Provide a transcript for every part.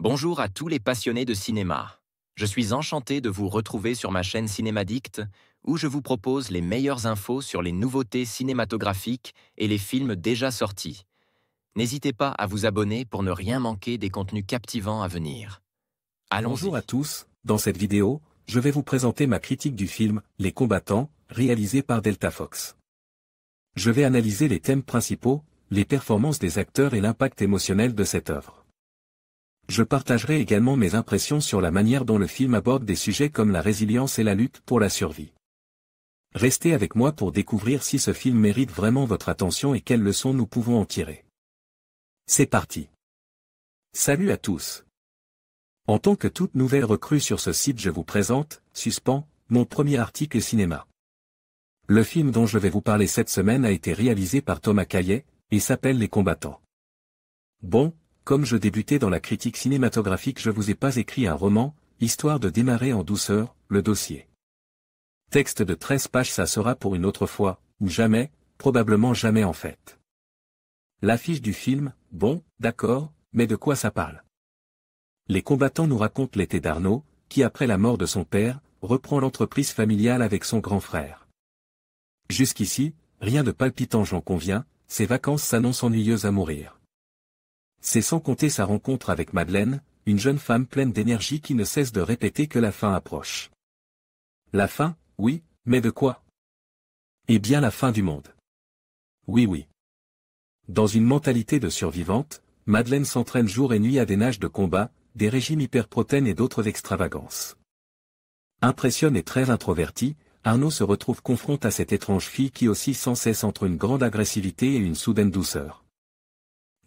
Bonjour à tous les passionnés de cinéma. Je suis enchanté de vous retrouver sur ma chaîne Cinémadicte, où je vous propose les meilleures infos sur les nouveautés cinématographiques et les films déjà sortis. N'hésitez pas à vous abonner pour ne rien manquer des contenus captivants à venir. Bonjour à Allons-y. tous, dans cette vidéo, je vais vous présenter ma critique du film « Les combattants », réalisé par Delta Fox. Je vais analyser les thèmes principaux, les performances des acteurs et l'impact émotionnel de cette œuvre. Je partagerai également mes impressions sur la manière dont le film aborde des sujets comme la résilience et la lutte pour la survie. Restez avec moi pour découvrir si ce film mérite vraiment votre attention et quelles leçons nous pouvons en tirer. C'est parti. Salut à tous. En tant que toute nouvelle recrue sur ce site, je vous présente, Suspens, mon premier article cinéma. Le film dont je vais vous parler cette semaine a été réalisé par Thomas Caillet, et s'appelle Les combattants. Bon, comme je débutais dans la critique cinématographique, je vous ai pas écrit un roman, histoire de démarrer en douceur, le dossier. Texte de 13 pages, ça sera pour une autre fois, ou jamais, probablement jamais en fait. L'affiche du film, bon, d'accord, mais de quoi ça parle? Les combattants nous racontent l'été d'Arnaud, qui après la mort de son père, reprend l'entreprise familiale avec son grand frère. Jusqu'ici, rien de palpitant, j'en conviens, ses vacances s'annoncent ennuyeuses à mourir. C'est sans compter sa rencontre avec Madeleine, une jeune femme pleine d'énergie qui ne cesse de répéter que la fin approche. La fin, oui, mais de quoi? Eh bien la fin du monde. Oui. Dans une mentalité de survivante, Madeleine s'entraîne jour et nuit à des nages de combat, des régimes hyperprotéines et d'autres extravagances. Impressionne et très introverti, Arnaud se retrouve confronté à cette étrange fille qui oscille sans cesse entre une grande agressivité et une soudaine douceur.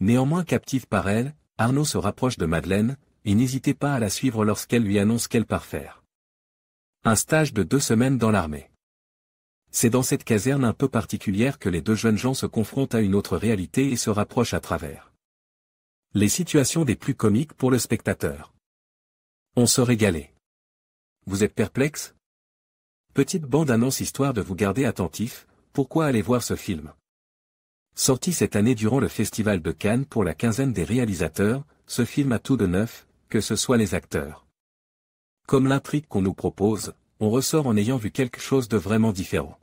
Néanmoins captif par elle, Arnaud se rapproche de Madeleine, et n'hésitez pas à la suivre lorsqu'elle lui annonce qu'elle part faire un stage de 2 semaines dans l'armée. C'est dans cette caserne un peu particulière que les deux jeunes gens se confrontent à une autre réalité et se rapprochent à travers les situations des plus comiques pour le spectateur. On se régalait. Vous êtes perplexe? Petite bande-annonce histoire de vous garder attentif, pourquoi aller voir ce film? Sorti cette année durant le Festival de Cannes pour la quinzaine des réalisateurs, ce film a tout de neuf, que ce soit les acteurs. Comme l'intrigue qu'on nous propose, on ressort en ayant vu quelque chose de vraiment différent.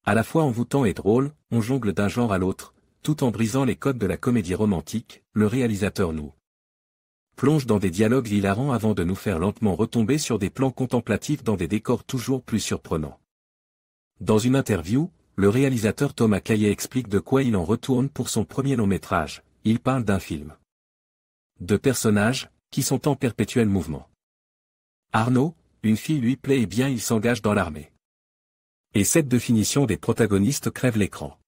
À la fois envoûtant et drôle, on jongle d'un genre à l'autre, tout en brisant les codes de la comédie romantique, le réalisateur nous plonge dans des dialogues hilarants avant de nous faire lentement retomber sur des plans contemplatifs dans des décors toujours plus surprenants. Dans une interview, le réalisateur Thomas Caillet explique de quoi il en retourne pour son premier long-métrage. Il parle d'un film de personnages, qui sont en perpétuel mouvement. Arnaud, une fille lui plaît et bien il s'engage dans l'armée. Et cette définition des protagonistes crève l'écran.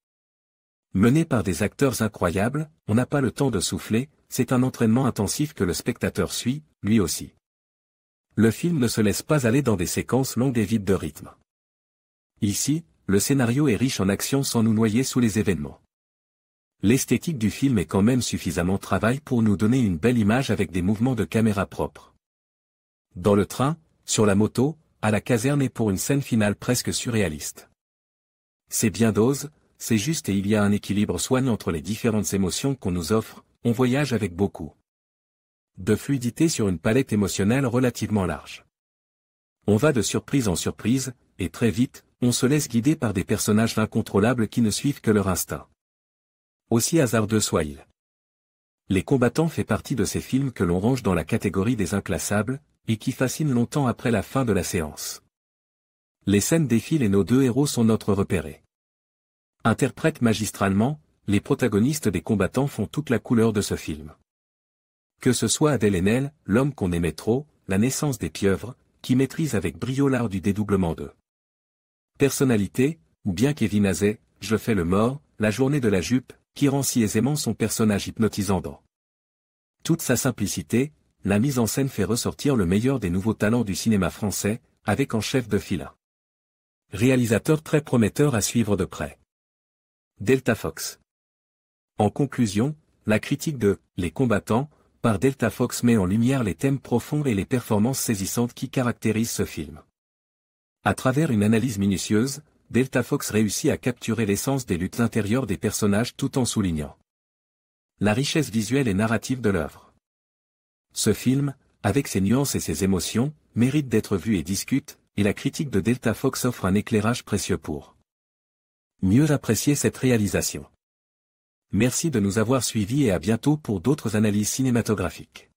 Mené par des acteurs incroyables, on n'a pas le temps de souffler, c'est un entraînement intensif que le spectateur suit, lui aussi. Le film ne se laisse pas aller dans des séquences longues et vides de rythme. Ici, le scénario est riche en action sans nous noyer sous les événements. L'esthétique du film est quand même suffisamment travaillée pour nous donner une belle image avec des mouvements de caméra propres. Dans le train, sur la moto, à la caserne et pour une scène finale presque surréaliste. C'est bien dose, c'est juste et il y a un équilibre soignant entre les différentes émotions qu'on nous offre, on voyage avec beaucoup de fluidité sur une palette émotionnelle relativement large. On va de surprise en surprise, et très vite, on se laisse guider par des personnages incontrôlables qui ne suivent que leur instinct. Aussi hasardeux soit-il. Les combattants fait partie de ces films que l'on range dans la catégorie des inclassables, et qui fascinent longtemps après la fin de la séance. Les scènes défilent et nos deux héros sont notre repéré. Interprètent magistralement, les protagonistes des combattants font toute la couleur de ce film. Que ce soit Adèle Haenel, l'homme qu'on aimait trop, la naissance des pieuvres, qui maîtrise avec brio l'art du dédoublement de personnalité, ou bien Kevin Hazet, Je fais le mort, la journée de la jupe, qui rend si aisément son personnage hypnotisant dans toute sa simplicité, la mise en scène fait ressortir le meilleur des nouveaux talents du cinéma français, avec en chef de file un réalisateur très prometteur à suivre de près. Delta Fox. En conclusion, la critique de « Les combattants » par Delta Fox met en lumière les thèmes profonds et les performances saisissantes qui caractérisent ce film. À travers une analyse minutieuse, Delta Fox réussit à capturer l'essence des luttes intérieures des personnages tout en soulignant la richesse visuelle et narrative de l'œuvre. Ce film, avec ses nuances et ses émotions, mérite d'être vu et discute, et la critique de Delta Fox offre un éclairage précieux pour mieux apprécier cette réalisation. Merci de nous avoir suivis et à bientôt pour d'autres analyses cinématographiques.